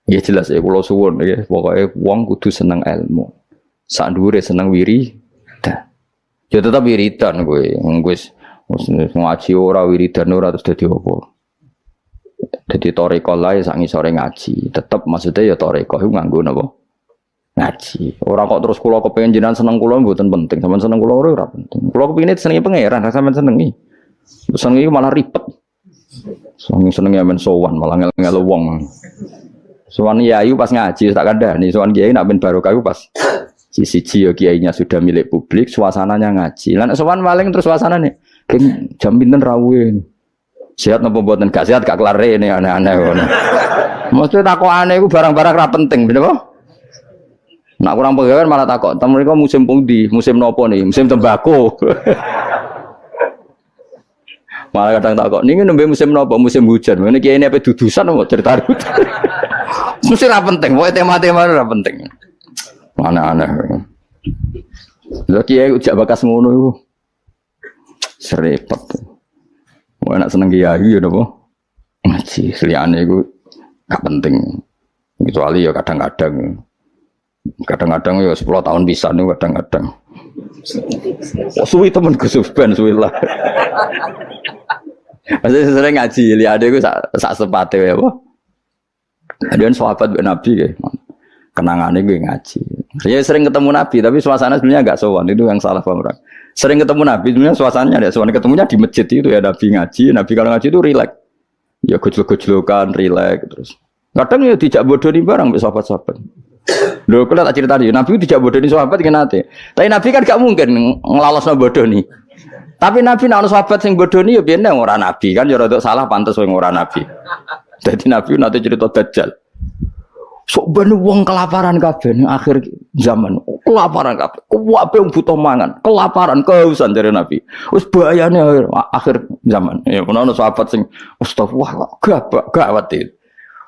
Ya jelas ya kula suwun ya, pokoke wong kudu seneng ilmu. Sak dhuwure seneng wiridan. Ya tetep wiridan kowe. Wis ngaji ora wiridan ora terus dadi apa. Dadi thariqah lae sak ngisore ngaji. Tetep maksudnya ya thariqah iku nganggo napa? Ngaji. Ora kok terus kula kepengin jenengan seneng kula mboten penting. Sampeyan seneng kula ora penting. Kula kepengin senengi pangeran, sampeyan senengi. Senengi malah ribet. Senengi men sowan malah ngel-ngel wong. Sowan Yayu pas ngaji tak kandhani, sowan Kiai nak ben barokah pas siji ya kiainya sudah milik publik, suasananya ngaji. Lan sowan maling terus suasanane jam pinten rawuhe. Sehat napa mboten? Gak sehat gak kelar rene aneh-aneh ngono. Mesti takokane iku barang-barang ra penting, bener apa? Nak kurang pegawai malah takok, "Tem mriko musim pundi? Musim nopo nih? Musim tembakau." Malah kadang takok, "Niki nembe musim nopo? Musim hujan." Ngene kiai apa dudusan kok cerita. Mesti ra penting, pokoke tema-tema ora penting. Aneh-aneh. Lha kiai ujak bakas ngono iku. Serepet. Wong enak seneng kiai ya napa? Ngaji, liyane iku gak penting. Kecuali ya kadang-kadang ya 10 tahun bisa nih kadang-kadang. Suwi temen Gus Ben suwi lah. Masih sering ngaji, liyane iku sak sepate wae apa? Ada sahabat Nabi kayak kenangannya gue ngaji. Saya sering ketemu Nabi, tapi suasana sebenarnya agak sowan. Itu yang salah paham orang. Sering ketemu Nabi, sebenarnya suasananya ada sowan. Ketemunya di masjid itu ya Nabi ngaji. Nabi kalau ngaji itu rileks. Ya gojlok-gojlokan, rileks terus. Kadang ya dijak bodoni barang mbek sahabat-sahabat. Lho kula tak critani, Nabi dijak bodoni sahabat iki nate. Tapi Nabi kan gak mungkin nglalosno bodoni. Tapi Nabi nek ana sahabat sing bodoni ya biyen ora Nabi kan ya rada salah pantes wong ora Nabi. Jadi Nabi nanti cerita Dajjal. Sok ben wong kelaparan kabeh ning akhir zaman. Kelaparan kabeh. Kuwabe wong butuh mangan, kelaparan, kehausan dari Nabi. Wis bahayane akhir zaman. Ya ono sahabat sing astagfirullah gawat iki.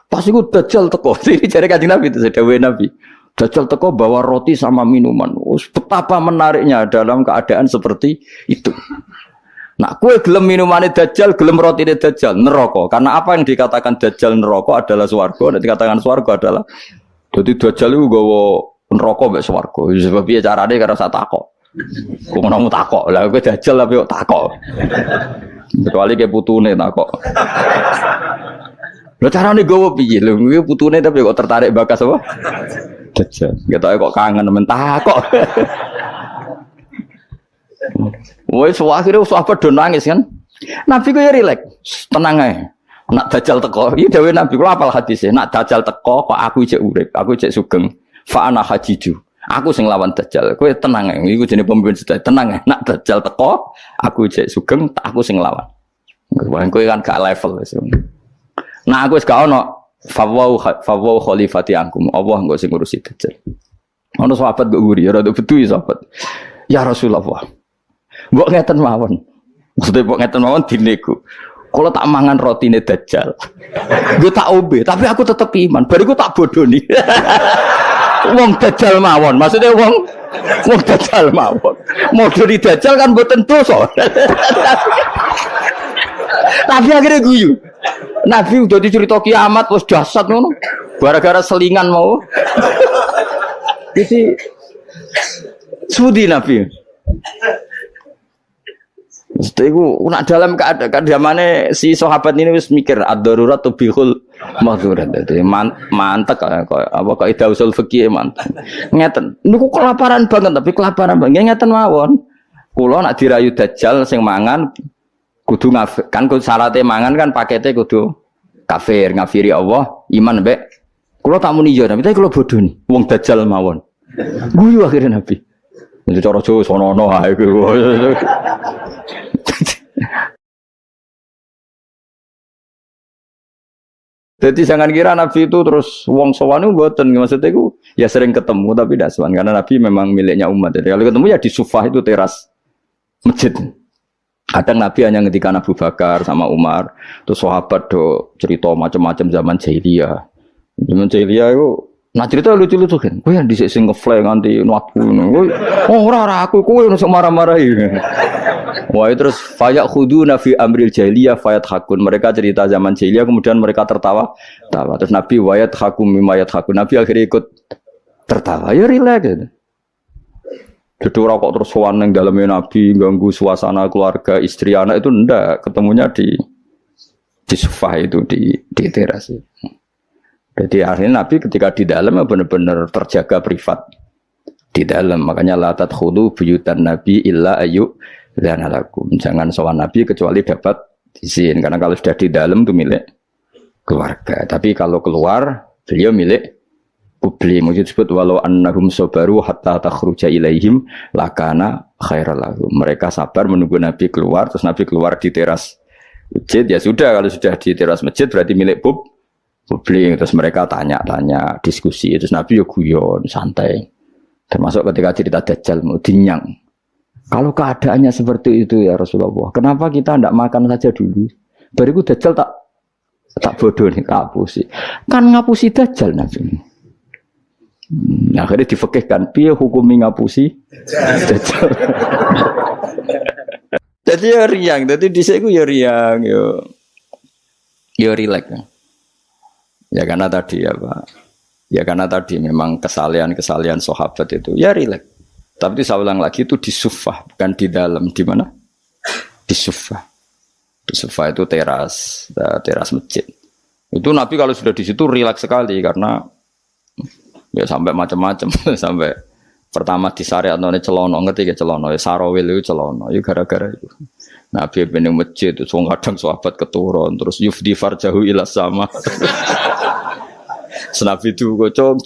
Pas iku Dajjal teko. Iki jare Kanjeng Nabi itu dawuhe Nabi. Dajjal teko bawa roti sama minuman. Betapa menariknya dalam keadaan seperti itu. Nah, kue gelem minumane Dajjal, gelem rotine Dajjal, neraka. Karena apa yang dikatakan Dajjal neraka adalah swarga, dan dikatakan swarga adalah dadi Dajjal iku nggawa neraka mek swarga. Sebab piye carane karo sak takok. Kok ngono takok. Lah kowe Dajjal tapi kok takok. Kecuali ke putune takok. Lha carane nggawa piye? Lho kuwi putune tapi kok tertarik bakas apa? Dajjal. Ketoke kok kangen men takok. Wes akhire sahabat do nangis kan. Nabi ku ya rileks, tenang ae. Nak Dajjal teko, iki dawuh Nabi kula apal hadise. Nak Dajjal teko kok aku ijek urip, aku ijek sugeng. Fa ana hajiju. Aku sing lawan Dajjal. Kowe tenang ae. Iku jenenge pemimpin sedaya. Tenang ae. Nak Dajjal teko, aku ijek sugeng, aku sing lawan. Kowe kan gak level wis. Nah aku wis gak ono fawau khalifati angkum. Allah engko sing ngurusi Dajjal. Ono sahabat kok nguri, ora betu sahabat. Ya Rasulullah. Mbok ngeten mawon. Maksudnya mbok ngeten mawon dinego. Kalau tak mangan rotine Dajjal. Gue tak obe, tapi aku tetep iman. Bariku tak bodoni. Wong Dajjal mawon. Maksudnya wong Dajjal mawon. Modoni Dajjal kan mboten dosa. Tapi akhirnya guyu. Nabi udah dicerita kiamat wis dahsyat ngono. Gara-gara selingan mau. Jadi sudi Nabi. Iku nak dalam keadaan zamane si sahabat ini wis mikir ad-darurat tubihul mahdurat. Dadi mantek apa kaidah usul fikih mantek. Ngeten. Niku kelaparan banget tapi kelaparan banget ngeten mawon. Kula nak dirayu Dajjal sing mangan kudu ngafir. Kan syaratnya mangan kan pakete kudu kafir, ngafiri Allah, iman mbek. Kula tak muni yo tapi kula bodoh nih. Wong Dajjal mawon. Guyu akhirnya Nabi. Itu cara Jawa sono-ono ae kuwi. Jadi jangan kira Nabi itu terus wong sowan itu mboten, maksudnya itu ya sering ketemu tapi tidak sowan karena Nabi memang miliknya umat. Jadi kalau ketemu ya di sufah itu teras masjid. Kadang Nabi hanya ketika Abu Bakar sama Umar, terus sahabat do cerita macam-macam zaman jahiliyah. Zaman jahiliyah itu Nah cerita lucu-lucu kan, kowe yang dhisik sing ngefly nganti nuatku ngono. Oh ora aku kowe ono marah-marahi. Wah terus fayak khuduna fi amril jahiliyah fayat hakun. Mereka cerita zaman jahiliyah kemudian mereka tertawa. Terus Nabi wayat hakum mimayat hakun. Nabi akhirnya ikut tertawa. Ya rileks gitu. Jadi orang kok terus sowan ning daleme Nabi ganggu suasana keluarga, istri, anak itu ndak, ketemunya di sofa itu di teras itu. Jadi akhirnya Nabi ketika di dalam benar-benar terjaga privat di dalam. Makanya la tadkhulu buyutan Nabi illa ayu dzanalakum. Jangan sowan Nabi kecuali dapat izin karena kalau sudah di dalam itu milik keluarga. Tapi kalau keluar beliau milik publik. Mungkin disebut walau annahum sabaru hatta takhruja ilaihim lakana khairal lahum. Mereka sabar menunggu Nabi keluar, terus Nabi keluar di teras masjid. Ya sudah, kalau sudah di teras masjid berarti milik publik. Terus mereka tanya-tanya, diskusi. Terus Nabi ya guyon, santai. Termasuk ketika cerita Dajjal mau dinyang. Kalau keadaannya seperti itu ya Rasulullah, kenapa kita tidak makan saja dulu? Bariku Dajjal tak bodoh nih, tak hapusi. Kan ngapusi Dajjal Nabi. Akhirnya difekihkan, piye hukumi ngapusi Dajjal. Jadi ya riang, jadi dhisik ku ya riang, yo rileks. Ya karena tadi ya Pak. Ya karena tadi memang kesalahan sahabat itu ya rileks. Tapi saya ulang lagi itu di sufah, bukan di dalam. Di mana? Di sufah. Di sufah itu teras masjid. Itu Nabi kalau sudah di situ rileks sekali karena ya sampai macam-macam sampai pertama di syariat none celono, ngerti ya celono, ya sarawil itu celono, ya gara-gara itu. Nabi bening masjid itu kadang sahabat keturun terus yufdi farjahu ila sama. Nabi itu kocong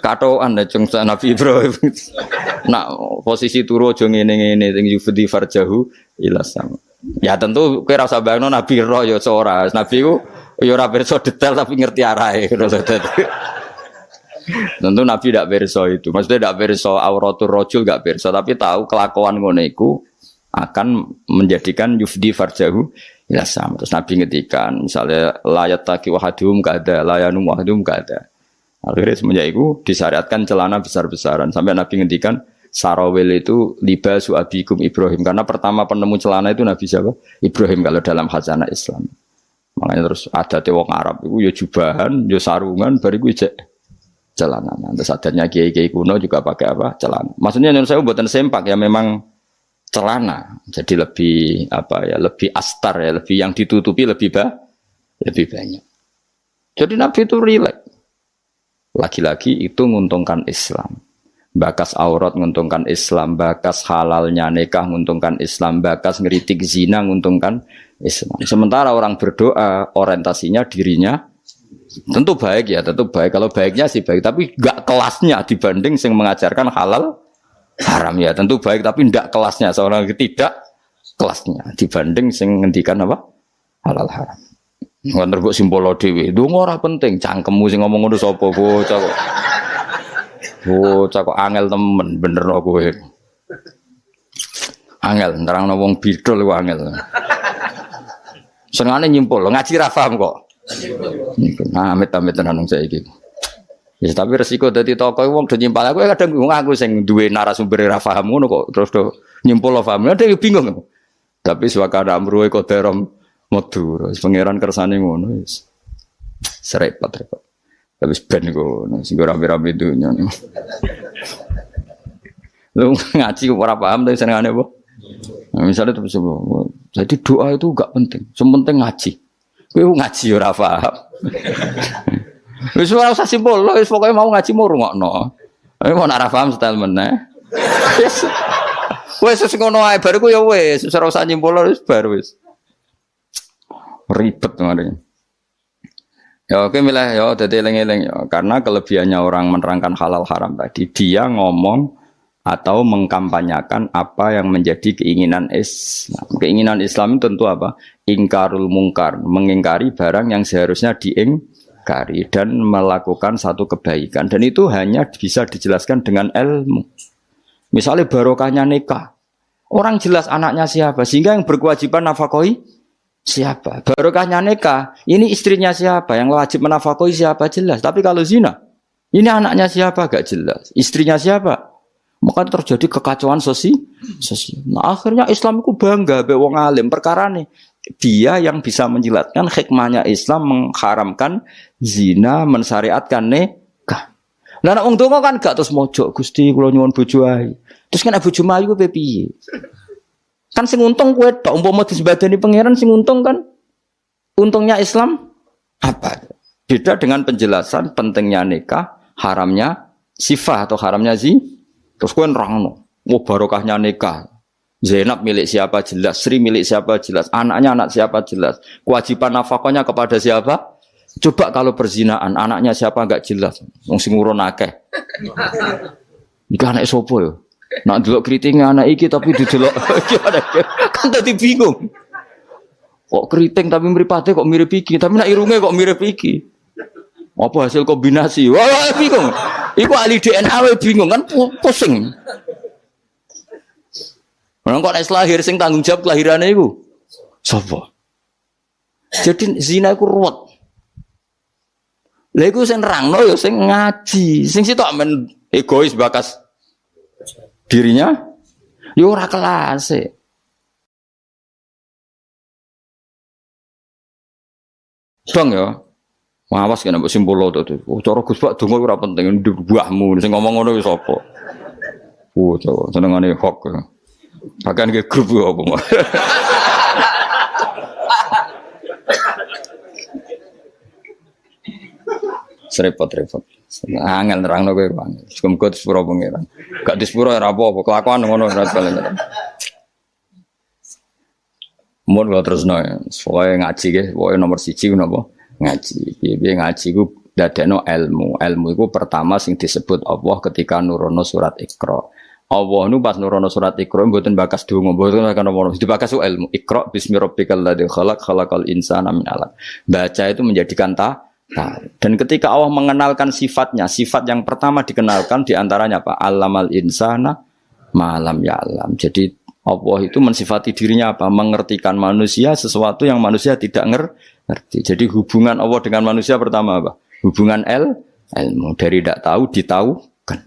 katoan ya cung Nabi Ibrahim. Nak posisi turu aja ngene-ngene sing yufdi farjahu ila sama. Ya tentu kowe ora usah bayangno Nabi ro ya ora. Nabi ku ya ora pirsa detail tapi ngerti arahe. Tentu Nabi tidak perso itu. Maksudnya tidak perso auratul rajul enggak perso, tapi tahu kelakuan ngono iku akan menjadikan yufdi farjahu ila sama. Terus Nabi ngetikan misalnya layat taki wahadum kada layanum wahadum kada. Akhirnya semenjak itu disyariatkan celana besar-besaran sampai Nabi ngetikan sarawil itu libasu abikum Ibrahim karena pertama penemu celana itu Nabi siapa? Ibrahim kalau dalam khazanah Islam. Makanya terus adatnya wong Arab itu ya jubahan, ya sarungan bariku ijek celana. Terus adatnya kiai-kiai kuno juga pakai apa? Celana. Maksudnya menurut saya buatan sempak ya memang celana. Jadi lebih apa ya? Lebih astar ya, lebih yang ditutupi lebih banyak. Jadi Nabi itu rileks. Lagi-lagi itu menguntungkan Islam. Bakas aurat menguntungkan Islam, bakas halalnya nikah menguntungkan Islam, bakas ngeritik zina menguntungkan Islam. Sementara orang berdoa orientasinya dirinya tentu baik ya, tentu baik. Kalau baiknya sih baik, tapi enggak kelasnya dibanding yang mengajarkan halal haram ya. Tentu baik tapi enggak kelasnya, seorang tidak kelasnya dibanding yang ngendikan apa? Halal haram. Nganter kok simbolo dhewe. Ndonga ora penting, cangkemmu sing ngomong ngono sapa bocah kok. Bocah kok angel temen bener kok kowe. Angel nerangno wong bidol kok angel. Senengane nyimpul, ngaji ra paham kok. Nah, amit-amit tenan saiki. Ya tapi resiko dadi tokoh wong do nyimpal aku kadang bingung aku sing duwe narasumber ra paham ngono kok terus do nyimpul paham. Ada yang bingung. Tapi suwakana amruhe kodarom modur, pangeran kersane ngono wis. Serepot-repot. Habis ben ngono, sing ora rame-rame dunya. Lu ngaji ora paham tapi senengane apa? Nah, misalnya terus jadi doa itu enggak penting, sementing ngaji. Kowe ngaji ora paham. Wis ora usah simpul, wis pokoke mau ngaji mau rungokno. Mau ora paham setel meneh. Wis ngono ae bar ku ya wis, ora usah nyimpul wis bar wis. Ribet kemarin. Ya oke milah ya dadi eling-eling ya karena kelebihannya orang menerangkan halal haram tadi dia ngomong atau mengkampanyakan apa yang menjadi keinginan Islam. Keinginan Islam itu tentu apa? Ingkarul mungkar, mengingkari barang yang seharusnya diingkari dan melakukan satu kebaikan dan itu hanya bisa dijelaskan dengan ilmu. Misalnya barokahnya nikah. Orang jelas anaknya siapa sehingga yang berkewajiban nafkahi siapa? Barokahnya nikah, ini istrinya siapa? Yang wajib menafkahi siapa jelas. Tapi kalau zina, Ini anaknya siapa? Gak jelas. Istrinya siapa? Maka terjadi kekacauan sosial. Nah, akhirnya Islam itu bangga be wong alim perkara nih. Dia yang bisa menjelaskan hikmahnya Islam mengharamkan zina, mensyariatkan nikah. Lah nek wong donga kan gak terus mojok Gusti kula nyuwun bojo ae. Terus kan bojo ayu ku piye? Kan sing untung kowe tok umpama disembadani pangeran sing untung kan. Untungnya Islam apa? Beda dengan penjelasan pentingnya nikah, haramnya sifah atau haramnya terus kowe nerangno, barokahnya nikah. Zainab milik siapa jelas, Sri milik siapa jelas, anaknya anak siapa jelas, kewajiban nafkahnya kepada siapa? Coba kalau perzinaan, anaknya siapa enggak jelas, wong sing urun akeh. Iki anak sapa yo? Nak delok kriting anak iki tapi didelok kan dadi bingung. Kok keriting tapi mripate kok mirip iki, tapi nak irunge kok mirip iki. Apa hasil kombinasi? Wah, bingung. Iku ahli DNA we bingung kan pusing. Orang kok nek lahir sing tanggung jawab kelahirane iku sapa? Jadi zina iku ruwet. Lha iku sing nerangno ya sing ngaji, sing sitok men egois bakas dirinya ya ora kelase. Bang ya. Awas kena mbok simpul to. Cara Gus Pak donga ora penting mbahmu sing ngomong ngono wis apa. Senengane hok. Bahkan ke grup apa mah. Repot. Angel nerangno kowe bang. Muga disepuro pangeran. Gak disepuro ora apa-apa, kelakuan ngono ora paling. Mun kok terusno ya. Soale ngaji ge, pokoke nomor 1 ku napa? Ngaji. Piye ngaji ku dadekno ilmu. Ilmu iku pertama sing disebut Allah ketika nurono surat Iqra. Allah nu pas nurono surat Iqra mboten bakas donga, mboten kan ono dibakas ilmu. Iqra bismi rabbikal ladzi khalaq khalaqal insana min 'alaq. Baca itu menjadikan dan ketika Allah mengenalkan sifatnya, sifat yang pertama dikenalkan diantaranya apa? Allamal insana malam ya'lam. Jadi Allah itu mensifati dirinya apa? Mengertikan manusia sesuatu yang manusia tidak ngerti. Jadi hubungan Allah dengan manusia pertama apa? Hubungan ilmu. Dari tidak tahu ditahukan.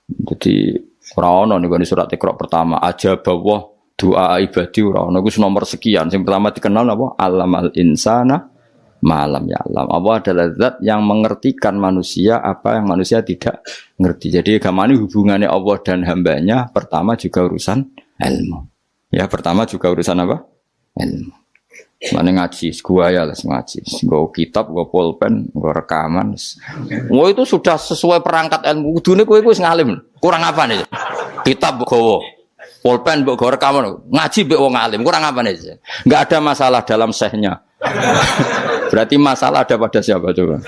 Jadi ora ono niku surat Iqra pertama aja bahwa doa ibadi ora ono iku nomor sekian. Yang pertama dikenal apa? Allamal insana malam ya alam. Allah adalah zat yang mengertikan manusia apa yang manusia tidak ngerti. Jadi agama ini hubungannya Allah dan hambanya pertama juga urusan ilmu. Ya pertama juga urusan apa? Ilmu. Mana ngaji, gua ya lah ngaji. Gua kitab, gua pulpen, gua rekaman. Gua itu sudah sesuai perangkat ilmu. Kudune kowe wis ngalim. Kurang apa nih? Kitab gowo. Pulpen mbok gua rekaman. Ngaji mbek wong alim. Kurang apa nih? Enggak ada masalah dalam sehnya. Berarti masalah ada pada siapa coba?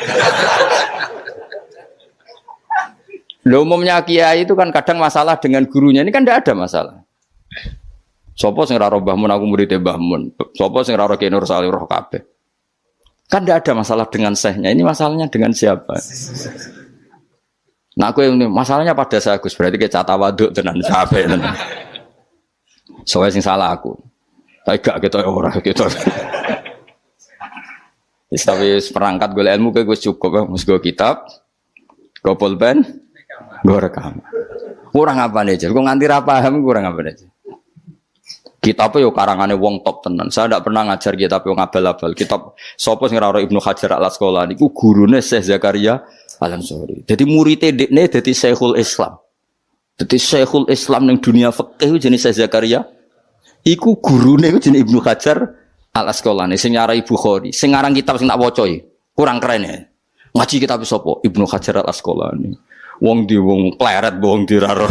Loh, umumnya kiai itu kan kadang masalah dengan gurunya. Ini kan tidak ada masalah. Sopo sing raro Mbah Mun aku murid Mbah Mun. Sopo sing raro Ki Nur Salih roh kabeh. Kan tidak ada masalah dengan sehnya. Ini masalahnya dengan siapa? Nah aku ini masalahnya pada saya Gus. Berarti kayak cata waduk tenan capek tenan. Soalnya sing salah aku. Tapi gak gitu orang gitu. Tapi perangkat gue ilmu gue cukup. Mus gue kitab, gue pulpen, gue rekam. Kurang apa nih? Gue nganti paham kurang apa nih? Kitabnya yo karangannya wong top tenan. Saya tidak pernah ngajar kitab yang abal-abal. Kitab sopo sing ora Ibnu Hajar Al-Asqalani iku gurune Syekh Zakaria Al-Ansori. Jadi muridé dekne dadi Syekhul Islam. Dadi Syekhul Islam ning dunia fikih jenenge Syekh Zakaria. Iku gurune jenenge Ibnu Hajar Al-Asqalani sing nyarai Bukhari. Sing ngarang kitab sing tak waca kurang keren ya. Ngaji kitab sapa? Ibnu Hajar Al-Asqalani. Wong di wong pleret wong diraro.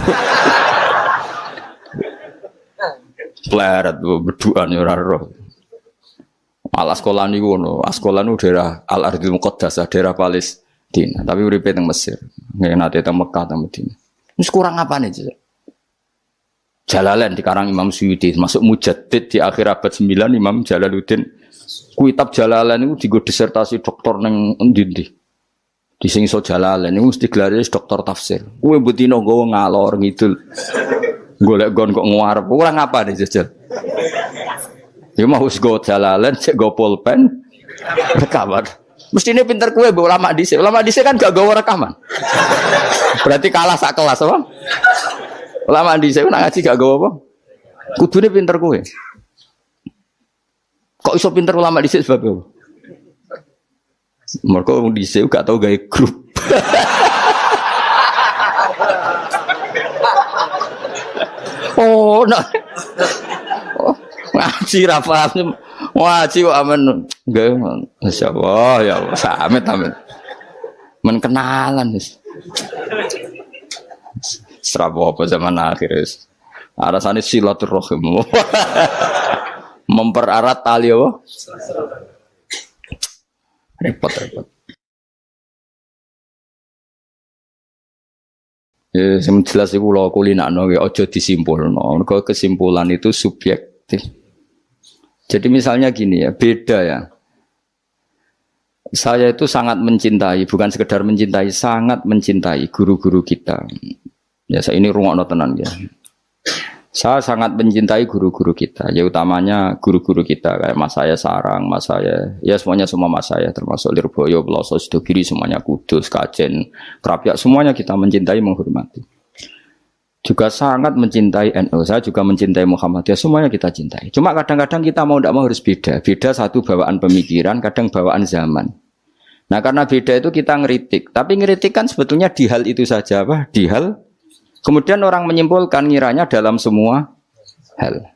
Pleret berduaan ya ora roh. Al-Asqalani ngono, Asqalani daerah Al-Ardhil Muqaddasah, daerah Palestina, tapi uripe teng Mesir. Nggih nate teng Mekah teng Madinah. Wis kurang apane, Cek? Jalalain dikarang Imam Suyuti, masuk mujaddid di akhir abad 9 Imam Jalaluddin. Kitab Jalalain niku dienggo disertasi doktor ning endi-endi. Di sing iso Jalalain niku mesti gelare doktor tafsir. Kuwe mbutino nggawa ngalor ngidul. Golek gon kok ngarep. Kurang apa nih jajal? Ya mau wis go Jalalain, cek go pulpen. Rekaman. Mestine pinter kowe mbok ulama dhisik. Ulama dhisik kan gak gawa rekaman. Berarti kalah sak kelas apa? Ulama dhisik nak ngaji gak gawa apa? Kudune pinter kowe. Kok iso pinter ulama dhisik sebab apa? Mergo wong dhisik gak tau gawe grup. Oh, nah. Oh, ngaji ra paham. Ngaji kok amen. Nggih, masyaallah ya Allah, samit amen. Men kenalan wis. Serabo apa zaman akhir wis. Arasane silaturahim. Mempererat tali apa? Repot. Ya, yang jelas itu kalau kulinakno ojo disimpulno. Mergo kesimpulan itu subjektif. Jadi misalnya gini ya, beda ya. Saya itu sangat mencintai, bukan sekedar mencintai, sangat mencintai guru-guru kita. Ya, saya ini rungokno tenan ya. Saya sangat mencintai guru-guru kita, ya utamanya guru-guru kita kayak mas saya Sarang, mas saya, ya semuanya semua mas saya, termasuk Lirboyo, Peloso, Sidogiri, semuanya Kudus, Kajen, Krapyak, semuanya kita mencintai, menghormati. Juga sangat mencintai NU, saya juga mencintai Muhammadiyah, semuanya kita cintai. Cuma kadang-kadang kita mau tidak mau harus beda, satu bawaan pemikiran, kadang bawaan zaman. Nah karena beda itu kita ngeritik, tapi ngeritik kan sebetulnya di hal itu saja, apa? Di hal kemudian orang menyimpulkan ngiranya dalam semua hal.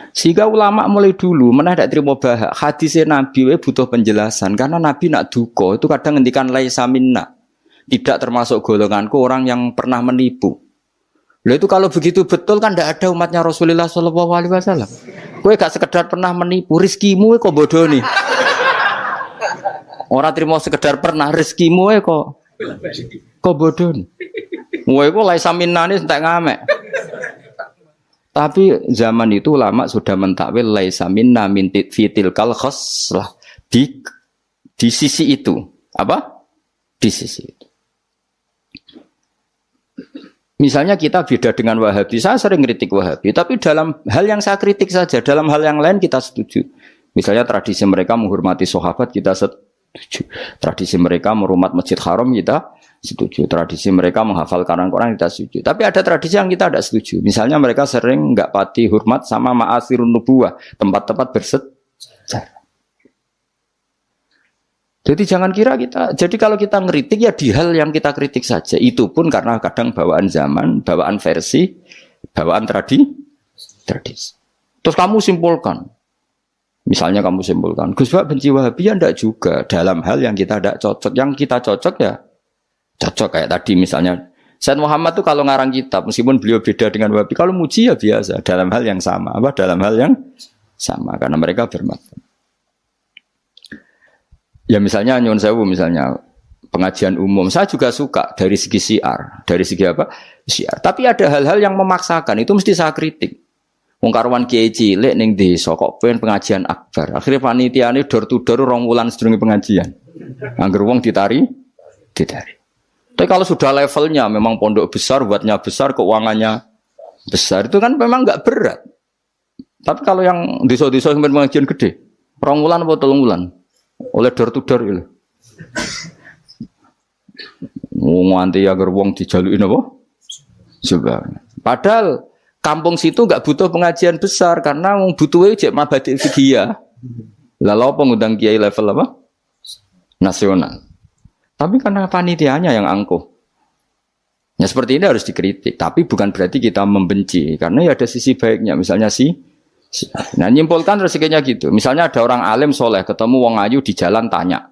Sehingga ulama mulai dulu mana tidak terima bahak hadisnya Nabi butuh penjelasan karena Nabi nak duko itu kadang ngendikan laisa minna, tidak termasuk golonganku orang yang pernah menipu. Lalu itu kalau begitu betul kan tidak ada umatnya Rasulullah SAW. Kowe gak sekedar pernah menipu, rizkimu kok bodoh nih. Orang terima sekedar pernah, rizkimu kok bodoh nih. Wah, itu laisa minna ini entek ngamek. Tapi zaman itu ulama sudah mentakwil laisa minna min fitil kal khoslah di sisi itu. Apa? Di sisi itu. Misalnya kita beda dengan Wahabi. Saya sering kritik Wahabi, tapi dalam hal yang saya kritik saja, dalam hal yang lain kita setuju. Misalnya tradisi mereka menghormati sahabat kita setuju. Tradisi mereka merumat Masjid Haram kita setuju. Tradisi mereka menghafal Quran kita setuju. Tapi ada tradisi yang kita tidak setuju. Misalnya mereka sering enggak pati hormat sama ma'asirun nubuwah, tempat-tempat bersejarah. Jadi jangan kira kita. Jadi kalau kita ngeritik ya di hal yang kita kritik saja. Itu pun karena kadang bawaan zaman, bawaan versi, bawaan tradisi. Terus kamu simpulkan. Misalnya kamu simpulkan, Gus Bak benci Wahabi ya enggak juga. Dalam hal yang kita tidak cocok. Yang kita cocok ya cocok kayak tadi misalnya Said Muhammad tuh kalau ngarang kitab meskipun beliau beda dengan Wahabi, kalau muji ya biasa dalam hal yang sama, dalam hal yang sama karena mereka bermakna. Ya misalnya nyuwun sewu misalnya pengajian umum, saya juga suka dari segi syiar, dari segi apa? Syiar. Tapi ada hal-hal yang memaksakan, itu mesti saya kritik. Wong karuan kiai cilik ning desa kok pengen pengajian akbar. Akhirnya panitiane door to door 2 wulan sedurunge pengajian. Angger wong ditari. Tapi kalau sudah levelnya memang pondok besar, buatnya besar, keuangannya besar, itu kan memang enggak berat. Tapi kalau yang desa-desa yang pengajian gede, 2 wulan atau 3 wulan, oleh door to door itu. Nganti agar wong dijalukin apa? Coba. Padahal kampung situ enggak butuh pengajian besar karena wong butuhe cek mabadi fikih. Lalu apa ngundang kiai level apa? Nasional. Tapi karena panitianya yang angkuh. Ya seperti ini harus dikritik. Tapi bukan berarti kita membenci. Karena ya ada sisi baiknya. Misalnya nah nyimpulkan rezekinya gitu. Misalnya ada orang alim soleh. Ketemu wong ayu di jalan tanya.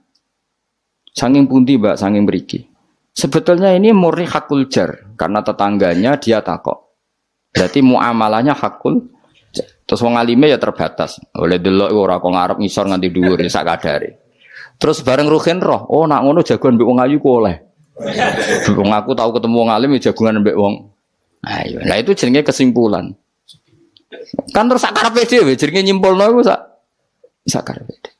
Sanging pundi mbak, sanging beriki. Sebetulnya ini murni hakul jar. Karena tetangganya dia takok. Berarti muamalahnya hakul jar. Terus wong alime ya terbatas. Oleh delok ora kok ngarep ngisor nganti dhuwur sak kadare. Terus bareng Ruhin roh, oh nak ngono jagoan mbek wong ayu ku oleh. Wong aku tahu ketemu wong alim ya jagungan mbek wong ayu. Nah itu jenenge kesimpulan. Kan terus sak karepe dhewe jenenge nyimpulno iku sak karepe.